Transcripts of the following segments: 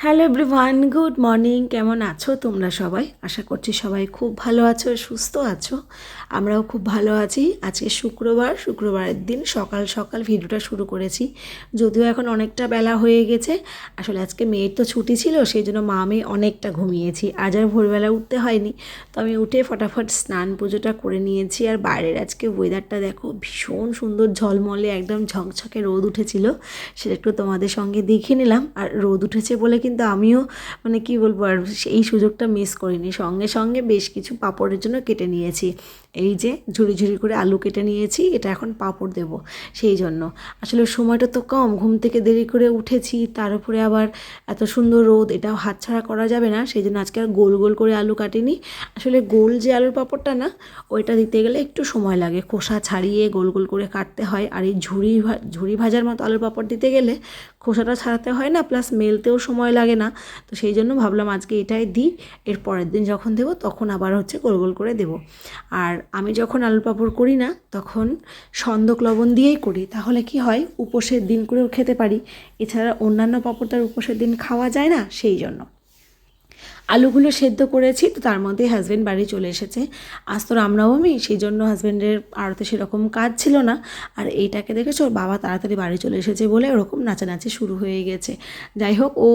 Hello everyone, good morning. কেমন আছো তোমরা সবাই? আশা করছি সবাই খুব ভালো আছো, সুস্থ আছো। আমরাও খুব ভালো আছি। আজকে শুক্রবারের দিন সকাল সকাল ভিডিওটা শুরু করেছি, যদিও এখন অনেকটা বেলা হয়ে গেছে। আসলে আজকে মেয়ের তো ছুটি ছিল, সেই জন্য মা আমি অনেকটা ঘুমিয়েছি, আজ আর ভোরবেলা উঠতে হয়নি। তো আমি উঠে ফটাফট স্নান পুজোটা করে নিয়েছি। আর বাইরের আজকে ওয়েদারটা দেখো, ভীষণ সুন্দর ঝলমলে, একদম ঝকঝকে রোদ উঠেছিল, সেটা একটু তোমাদের সঙ্গে দেখে নিলাম। আর রোদ উঠেছে বলে কিন্তু আমিও মানে কি বলবো, আর এই সুযোগটা মিস করিনি। সঙ্গে সঙ্গে বেশ কিছু পাঁপড়ের জন্য কেটে নিয়েছি। এই যে ঝুড়ি ঝুড়ি করে আলু কেটে নিয়েছি, এটা এখন পাঁপড় দেব। সেই জন্য আসলে সময়টা তো কম, ঘুম থেকে দেরি করে উঠেছি, তার উপরে আবার এত সুন্দর রোদ, এটাও হাতছাড়া করা যাবে না। সেই জন্য আজকে আর গোল গোল করে আলু কাটিনি। আসলে গোল যে আলুর পাঁপড়টা না, ওইটা দিতে গেলে একটু সময় লাগে, খোসা ছাড়িয়ে গোল গোল করে কাটতে হয়। আর এই ঝুড়ি ভাজার মতো আলুর পাঁপড় দিতে গেলে খোসাটা ছাড়াতে হয় না, প্লাস মেলতেও সময় লাগে না। তো সেই জন্য ভাবলাম আজকে এটাই দিই, এর পরের দিন যখন দেবো তখন আবার গোল গোল করে দেবো। আর আমি যখন আলুর পাঁপড় করি না, তখন সন্দক লবণ দিয়েই করি। তাহলে কি হয়, উপোসের দিন করেও খেতে পারি। এছাড়া অন্যান্য পাঁপড় তার উপোসের দিন খাওয়া যায় না, সেই জন্য আলুগুলো সেদ্ধ করেছি। তো তার মধ্যে হাজব্যান্ড বাড়ি চলে এসেছে। আজ তো রামনবমী, সেই জন্য হাজব্যান্ডের আড়তে সেরকম কাজ ছিল না। আর এইটাকে দেখেছো, ওর বাবা তাড়াতাড়ি বাড়ি চলে এসেছে বলে ওরকম নাচানাচি শুরু হয়ে গেছে। যাই হোক, ও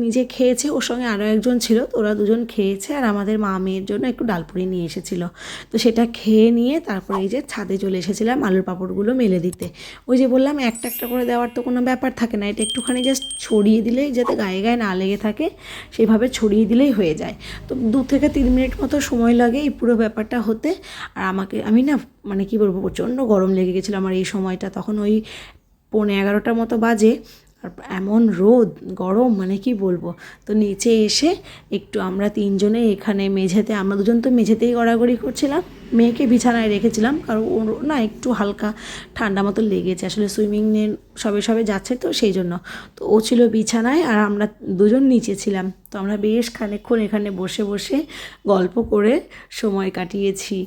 নিজে খেয়েছে, ওর সঙ্গে আরও একজন ছিল, তো ওরা দুজন খেয়েছে। আর আমাদের মা মেয়ের জন্য একটু ডালপুরি নিয়ে এসেছিলো, তো সেটা খেয়ে নিয়ে তারপরে এই যে ছাদে চলে এসেছিলাম আলুর পাঁপড়গুলো মেলে দিতে। ওই যে বললাম, একটা একটা করে দেওয়ার তো কোনো ব্যাপার থাকে না, এটা একটুখানি জাস্ট ছড়িয়ে দিলেই, যাতে গায়ে গায়ে না লেগে থাকে সেইভাবে ছড়িয়ে দিলেই হয়ে যায়। তো 2 থেকে 3 মিনিট মতো সময় লাগে এই পুরো ব্যাপারটা হতে। আর আমি না মানে কি বলবো, প্রচণ্ড গরম লেগে গেছিলো আমার এই সময়টা, তখন ওই 11:15 মতো বাজে। আর এমন রোদ, গরম, মানে কি বলবো। তো নিচে এসে একটু আমরা তিনজনে এখানে মেঝেতে, আমরা দুজন তো মেঝেতেই গড়াগড়ি করছিলাম, মেয়েকে বিছানায় রেখেছিলাম, কারণ ওর না একটু হালকা ঠান্ডা মতো লেগেছে, আসলে সুইমিংয়ে সবে সবে যাচ্ছে তো সেই জন্য। তো ও ছিল বিছানায় আর আমরা দুজন নিচে ছিলাম। তো আমরা বেশ খানিকক্ষণ এখানে বসে বসে গল্প করে সময় কাটিয়েছি।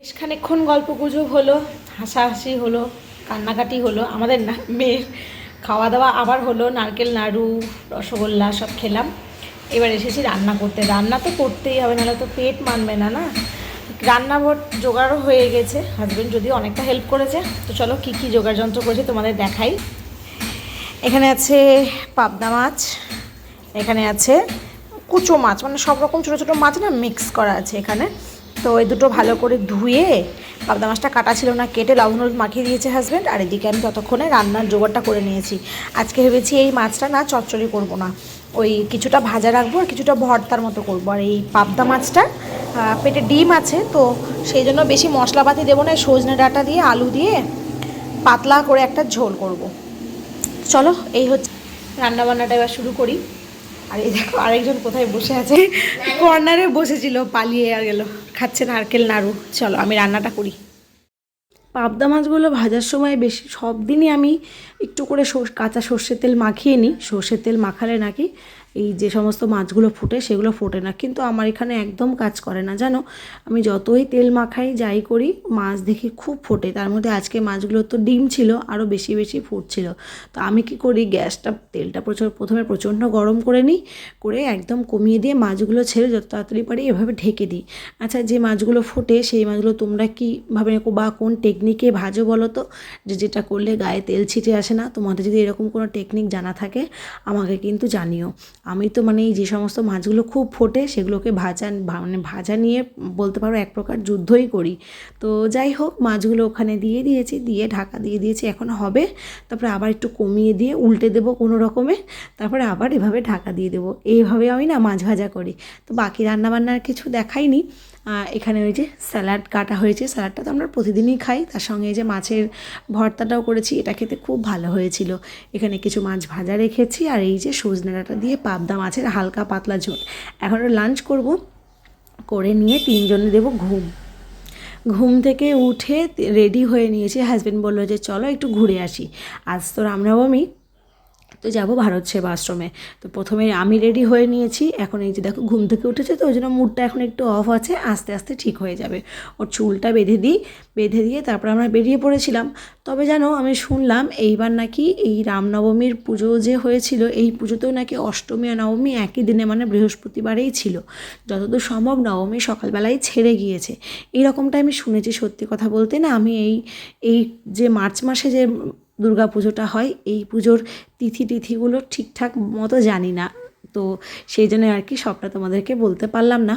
বেশ খানিকক্ষণ গল্প গুজব হলো, হাসাহাসি হলো, কান্নাকাটি হলো, আমাদের না মেয়ের খাওয়া দাওয়া আবার হলো, নারকেল নাড়ু, রসগোল্লা সব খেলাম। এবার এসেছি রান্না করতে। রান্না তো করতেই হবে, নাহলে তো পেট মানবে না না। রান্নাঘর জোগাড়ও হয়ে গেছে, হাজব্যান্ড যদিও অনেকটা হেল্প করেছে। তো চলো কী কী জোগাড় যন্ত্র করেছে তোমাদের দেখাই। এখানে আছে পাবদা মাছ, এখানে আছে কুচো মাছ, মানে সব রকম ছোটো ছোটো মাছ না মিক্স করা আছে এখানে। তো এই দুটো ভালো করে ধুয়ে, পাবদা মাছটা কাটা ছিল না, কেটে লবণ হলুদ মাখিয়ে দিয়েছে হাজব্যান্ড। আর এদিকে আমি ততক্ষণে রান্নার জোগাড়টা করে নিয়েছি। আজকে ভেবেছি এই মাছটা না চচ্চড়ি করবো না, ওই কিছুটা ভাজা রাখবো আর কিছুটা ভর্তার মতো করবো। আর এই পাবদা মাছটা পেটে ডিম আছে, তো সেই জন্য বেশি মশলাপাতি দেবো না, সজনে ডাঁটা দিয়ে আলু দিয়ে পাতলা করে একটা ঝোল করব। চলো এই হচ্ছে রান্নাবান্নাটা, এবার শুরু করি। আর এই দেখো আরেকজন কোথায় বসে আছে, কর্নারে বসেছিল, পালিয়ে আর গেল, খাচ্ছে নারকেল নাড়ু। চলো আমি রান্নাটা করি। পাবদা মাছগুলো ভাজার সময় বেশি সব দিনই আমি একটু করে কাঁচা সর্ষের তেল মাখিয়ে নিই। সর্ষের তেল মাখালে নাকি এই যে সমস্ত মাছগুলো ফোটে সেগুলো ফোটে না, কিন্তু আমার এখানে একদম কাজ করে না জানো। আমি যতই তেল মাখাই যাই করি, মাছ দেখি খুব ফোটে। তার মধ্যে আজকে মাছগুলো তো ডিম ছিল, আরও বেশি বেশি ফুটছিল। তো আমি কি করি, তেলটা প্রথমে প্রচণ্ড গরম করে নিই, করে একদম কমিয়ে দিয়ে মাছগুলো ছেড়ে যত তাড়াতাড়ি পারি এভাবে ঢেকে দিই। আচ্ছা, যে মাছগুলো ফোটে সেই মাছগুলো তোমরা কীভাবে বা কোন টেকনিকে ভাজো বলো তো, যেটা করলে গায়ে তেল ছিটে আসে না? তোমাদের যদি এরকম কোনো টেকনিক জানা থাকে আমাকে কিন্তু জানিও। আমি তো মানে এই যে সমস্ত মাছগুলো খুব ফোটে সেগুলোকে ভাজা নিয়ে বলতে পারো এক প্রকার যুদ্ধই করি। তো যাই হোক, মাছগুলো ওখানে দিয়ে দিয়েছি, দিয়ে ঢাকা দিয়ে দিয়েছি, এখন হবে। তারপরে আবার একটু কমিয়ে দিয়ে উল্টে দেবো কোনো রকমে, তারপরে আবার এভাবে ঢাকা দিয়ে দেবো। এইভাবে আমি না মাছ ভাজা করি। তো বাকি রান্নাবান্নার কিছু দেখাইনি। এখানে ওই যে স্যালাড কাটা হয়েছে, স্যালাডটা তো আমরা প্রতিদিনই খাই, তার সঙ্গে এই যে মাছের ভর্তাটাও করেছি, এটা খেতে খুব ভালো হয়েছিল। এখানে কিছু মাছ ভাজা রেখেছি, আর এই যে সজনে ডাঁটা দিয়ে পাবদা মাছের হালকা পাতলা ঝোল। এখন লাঞ্চ করব, করে নিয়ে তিনজনে দেবো ঘুম। ঘুম থেকে উঠে রেডি হয়ে নিয়েছি, হাজব্যান্ড বললো যে চলো একটু ঘুরে আসি, আজ তো রামনবমী, তো যাব ভারত সেবা আশ্রমে। তো প্রথমে আমি রেডি হয়ে নিয়েছি, এখন এই যে দেখো ঘুম থেকে উঠেছে, তো ওই জন্য মুডটা এখন একটু অফ আছে, আস্তে আস্তে ঠিক হয়ে যাবে। ওর চুলটা বেঁধে দিয়ে তারপর আমরা বেরিয়ে পড়েছিলাম। তবে জানো, আমি শুনলাম এইবার নাকি এই রামনবমীর পুজো যে হয়েছিল, এই পুজোতেও নাকি অষ্টমী আর নবমী একই দিনে, মানে বৃহস্পতিবারেই ছিল। যতদূর সম্ভব নবমী সকালবেলায় ছেড়ে গিয়েছে, এইরকমটা আমি শুনেছি। সত্যি কথা বলতে না, আমি এই যে মার্চ মাসে যে দুর্গা পুজোটা হয়, এই পুজোর তিথিগুলো ঠিকঠাক মতো জানি না, তো সেই জন্য আর কি সবটা তোমাদেরকে বলতে পারলাম না।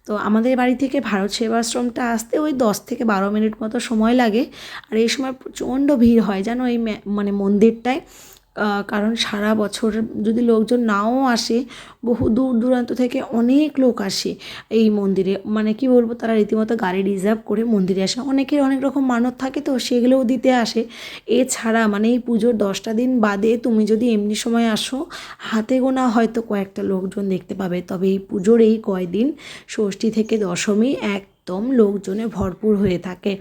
তো আমাদের বাড়ি থেকে ভারত সেবাশ্রমটা আসতে ওই 10 থেকে 12 মিনিট মতো সময় লাগে। আর এই সময় প্রচণ্ড ভিড় হয় জানো এই মানে মন্দিরটায়। কারণ সারা বছর যদি লোকজন নাও আসে, বহু দূর দূরান্ত থেকে অনেক লোক আসে এই মন্দিরে। মানে কি বলবো, তারা রীতিমতো গাড়ি রিজার্ভ করে মন্দিরে আসে। অনেকের অনেক রকম মানত থাকে, তো সেগুলোও দিতে আসে। এছাড়া মানে এই পুজোর 10টা দিন বাদে তুমি যদি এমনি সময় আসো, হাতে গোনা হয়তো কয়েকটা লোকজন দেখতে পাবে। তবে এই পুজোর এই কয়দিন, ষষ্ঠী থেকে দশমী, একদম লোকজনে ভরপুর হয়ে থাকে।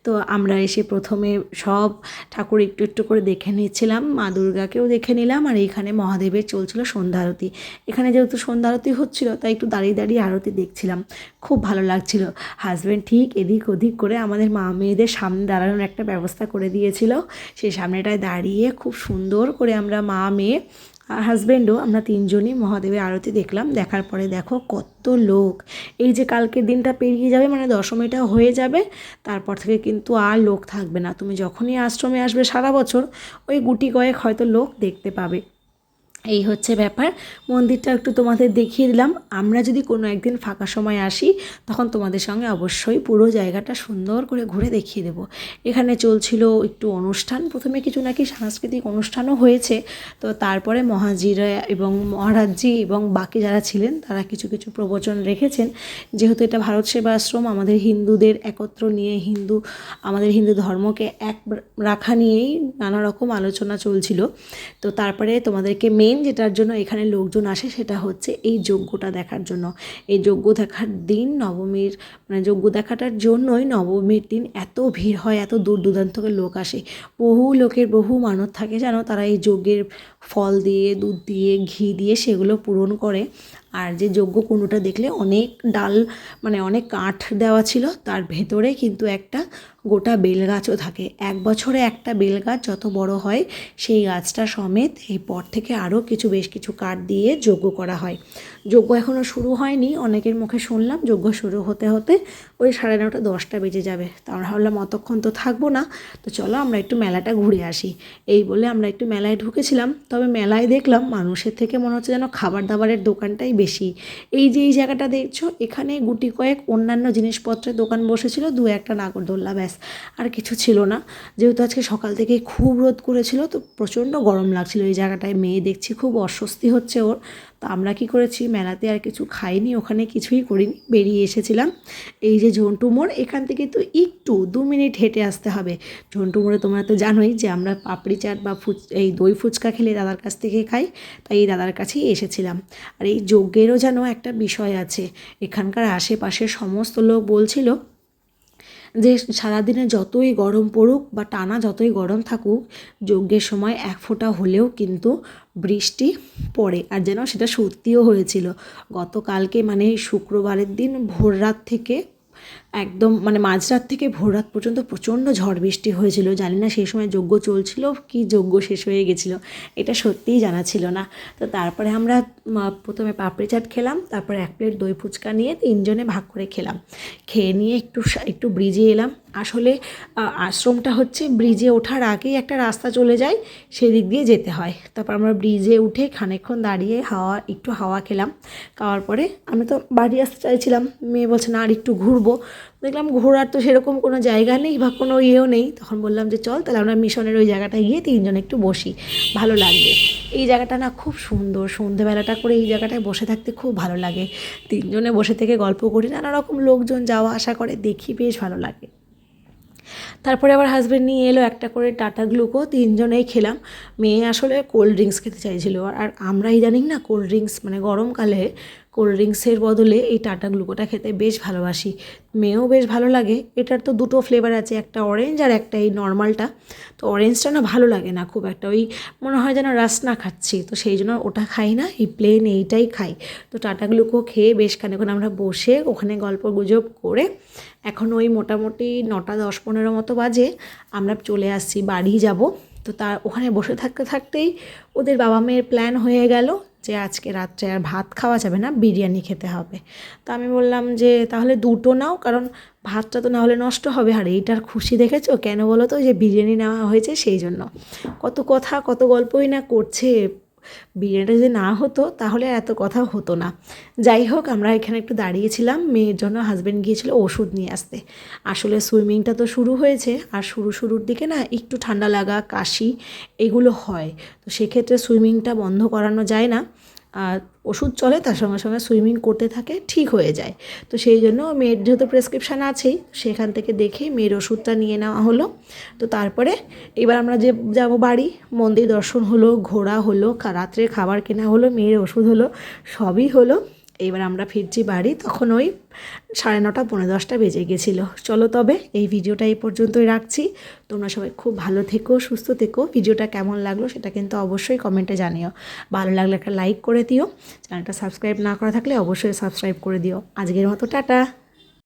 তো আমরা এসে প্রথমে সব ঠাকুর একটু একটু করে দেখে নিচ্ছিলাম, মা দুর্গাকেও দেখে নিলাম। আর এইখানে মহাদেবের চলছিল সন্ধ্যা আরতি। এখানে যেহেতু সন্ধ্যা আরতি হচ্ছিল, তাই একটু দাঁড়িয়ে দাঁড়িয়ে আরতি দেখছিলাম, খুব ভালো লাগছিল। হাজব্যান্ড ঠিক এদিক ওদিক করে আমাদের মা মেয়েদের সামনে দাঁড়ানোর একটা ব্যবস্থা করে দিয়েছিল। সেই সামনেটায় দাঁড়িয়ে খুব সুন্দর করে আমরা মা মেয়ে আর হাজব্যান্ডও, আমরা তিনজনই মহাদেবের আরতি দেখলাম। দেখার পরে দেখো কত লোক! এই যে কালকের দিনটা পেরিয়ে যাবে, মানে দশমীটা হয়ে যাবে, তারপর থেকে কিন্তু আর লোক থাকবে না। তুমি যখনই আশ্রমে আসবে সারা বছর, ওই গুটি কয়েক হয়তো লোক দেখতে পাবে। এই হচ্ছে ব্যাপার। মন্দিরটা একটু তোমাদের দেখিয়ে দিলাম। আমরা যদি কোনো একদিন ফাঁকা সময় আসি, তখন তোমাদের সঙ্গে অবশ্যই পুরো জায়গাটা সুন্দর করে ঘুরে দেখিয়ে দেবো। এখানে চলছিল একটু অনুষ্ঠান, প্রথমে কিছু নাকি সাংস্কৃতিক অনুষ্ঠানও হয়েছে। তো তারপরে মহাজিরা এবং মহারাজজি এবং বাকি যারা ছিলেন, তারা কিছু কিছু প্রবচন রেখেছেন। যেহেতু এটা ভারত সেবা আশ্রম, আমাদের হিন্দুদের একত্র নিয়ে, আমাদের হিন্দু ধর্মকে এক রাখা নিয়েই নানা রকম আলোচনা চলছিল। তো তারপরে তোমাদেরকে যেটার জন্য এখানে লোকজন আসে, সেটা হচ্ছে এই যজ্ঞটা দেখার জন্য। এই যজ্ঞ দেখার দিন, নবমীর মানে যজ্ঞ দেখাটার জন্যই নবমীর দিন এত ভিড় হয়, এত দূর দূরান্ত থেকে লোক আসে। বহু লোকের বহু মানত থাকে জানো, তারা এই যজ্ঞের ফল দিয়ে, দুধ দিয়ে, ঘি দিয়ে সেগুলো পূরণ করে। আর যে যজ্ঞ কুণ্ডটা দেখলে অনেক ডাল, মানে অনেক কাঠ দেওয়া ছিল, তার ভেতরে কিন্তু একটা গোটা বেলগাছও থাকে। 1 বছরে একটা বেলগাছ যত বড় হয়, সেই গাছটা সমেত এই পর থেকে আরও বেশ কিছু কাঠ দিয়ে যজ্ঞ করা হয়। যজ্ঞ এখনও শুরু হয়নি, অনেকের মুখে শুনলাম যজ্ঞ শুরু হতে হতে ওই 9:30 10টা বেজে যাবে। তা আমরা ভাবলাম অতক্ষণ তো থাকবো না, তো চলো আমরা একটু মেলাটা ঘুরে আসি। এই বলে আমরা একটু মেলায় ঢুকেছিলাম। তবে মেলায় দেখলাম মানুষের থেকে মনে হচ্ছে যেন খাবার দাবারের দোকানটাই বেশি। এই যে এই জায়গাটা দেখছো, এখানে গুটি কয়েক অন্যান্য জিনিসপত্রের দোকান বসেছিল, 2-1টা নাগরদোল্লা, ব্যাস, আর কিছু ছিল না। যেহেতু আজকে সকাল থেকে খুব রোদ করেছিল, তো প্রচণ্ড গরম লাগছিল এই জায়গাটায়। মেয়ে দেখছি খুব অস্বস্তি হচ্ছে ওর। তো আমরা কি করেছি, মেলাতে আর কিছু খাইনি, ওখানে কিছুই করিনি, বেরিয়ে এসেছিলাম। এই যে ঝন্টু মোড়, এখান থেকে তো একটু 2 মিনিট হেঁটে আসতে হবে। ঝন্টু মোড়ে তোমরা তো জানোই যে আমরা পাপড়ি চাট বা এই দই ফুচকা খেলে দাদার কাছ থেকে খাই, তাই এই দাদার কাছেই এসেছিলাম। আর এই যজ্ঞেরও যেন একটা বিষয় আছে। এখানকার আশেপাশের সমস্ত লোক বলছিল যে সারাদিনে যতই গরম পড়ুক বা টানা যতই গরম থাকুক, যজ্ঞের সময় 1 ফোঁটা হলেও কিন্তু বৃষ্টি পড়ে। আর যেন সেটা সত্যিও হয়েছিল। গতকালকে মানে শুক্রবারের দিন ভোররাত থেকে একদম মানে মাঝরাত থেকে ভোররাত পর্যন্ত প্রচণ্ড ঝড় বৃষ্টি হয়েছিল। জানি না সেই সময় যজ্ঞ চলছিল কি যজ্ঞ শেষ হয়ে গেছিলো, এটা সত্যিই জানা ছিল না। তো তারপরে আমরা প্রথমে পাপড়ি চাট খেলাম, তারপরে 1 প্লেট দই ফুচকা নিয়ে 3 জনে ভাগ করে খেলাম। খেয়ে নিয়ে একটু ব্রিজে এলাম। আসলে আশ্রমটা হচ্ছে ব্রিজে ওঠার আগেই একটা রাস্তা চলে যায়, সেদিক দিয়ে যেতে হয়। তারপর আমরা ব্রিজে উঠে খানিকক্ষণ দাঁড়িয়ে একটু হাওয়া খেলাম। খাওয়ার পরে আমি তো বাড়ি আসতে চাইছিলাম, মেয়ে বলছে না আর একটু ঘুরবো। দেখলাম ঘোরার তো সেরকম কোনো জায়গা নেই বা কোনো ইয়েও নেই। তখন বললাম যে চল তাহলে আমরা মিশনের ওই জায়গাটায় গিয়ে 3 জন একটু বসি, ভালো লাগবে। এই জায়গাটা না খুব সুন্দর, সন্ধেবেলাটা করে এই জায়গাটায় বসে থাকতে খুব ভালো লাগে। 3 জনে বসে থেকে গল্প করি, নানা রকম লোকজন যাওয়া আসা করে, দেখি বেশ ভালো লাগে। তারপরে আবার হাজব্যান্ড নিয়ে এলো একটা করে টাটা গ্লুকো, 3 জনেই খেলাম। মেয়ে আসলে কোল্ড ড্রিঙ্কস খেতে চাইছিল, আর আমরা ইদানিং না কোল্ড ড্রিঙ্কস মানে গরমকালে কোল্ড ড্রিঙ্কসের বদলে এই টাটা গ্লুকোটা খেতে বেশ ভালোবাসি, মেয়েও বেশ ভালো লাগে। এটার তো দুটো ফ্লেভার আছে, একটা অরেঞ্জ আর একটা এই নর্মালটা। তো অরেঞ্জটা না ভালো লাগে না খুব একটা, ওই মনে হয় যেন রাসনা খাচ্ছি, তো সেই জন্য ওটা খাই না, এই প্লেন এইটাই খাই। তো টাটা গ্লুকো খেয়ে বেশ খানিকক্ষণ আমরা বসে ওখানে গল্প গুজব করে এখন ওই মোটামুটি 9টা 10-15 মতো বাজে, আমরা চলে আসছি, বাড়ি যাব। তো তার ওখানে বসে থাকতে থাকতেই ওদের বাবা মেয়ের প্ল্যান হয়ে গেল যে আজকে রাত্রে আর ভাত খাওয়া যাবে না, বিরিয়ানি খেতে হবে। তো আমি বললাম যে তাহলে দুটো নাও, কারণ ভাতটা তো না হলে নষ্ট হবে। আর এইটার খুশি দেখেছো কেন বলো তো, যে বিরিয়ানি নেওয়া হয়েছে সেই জন্য। কত কথা কত গল্পই না করছে, বিরিয়ানিটা যদি না হতো তাহলে এত কথা হতো না। যাই হোক, আমরা এখানে একটু দাঁড়িয়েছিলাম, মেয়ের জন্য হাজব্যান্ড গিয়েছিল ওষুধ নিয়ে আসতে। আসলে সুইমিংটা তো শুরু হয়েছে, আর শুরুর দিকে না একটু ঠান্ডা লাগা কাশি এগুলো হয়, তো সেক্ষেত্রে সুইমিংটা বন্ধ করানো যায় না। আর ওষুধ চলে, তার সঙ্গে সঙ্গে সুইমিং করতে থাকে, ঠিক হয়ে যায়। তো সেই জন্য মেয়ের যেহেতু প্রেসক্রিপশান আছেই, সেখান থেকে দেখে মেয়ের ওষুধটা নিয়ে নেওয়া হলো। তো তারপরে এবার আমরা যে যাব বাড়ি, মন্দির দর্শন হলো, ঘোরা হলো, রাত্রে খাবার কেনা হলো, মেয়ের ওষুধ হলো, সবই হলো। এবার আমরা ফিরছি বাড়ি, তখন ওই 9:30 10:30 বেজে গেছিলো। চলো তবে এই ভিডিওটা এই পর্যন্তই রাখছি। তোমরা সবাই খুব ভালো থেকো, সুস্থ থেকো। ভিডিওটা কেমন লাগলো সেটা কিন্তু অবশ্যই কমেন্টে জানিও। ভালো লাগলে একটা লাইক করে দিও, চ্যানেলটা সাবস্ক্রাইব না করা থাকলে অবশ্যই সাবস্ক্রাইব করে দিও। আজকের মতো টাটা।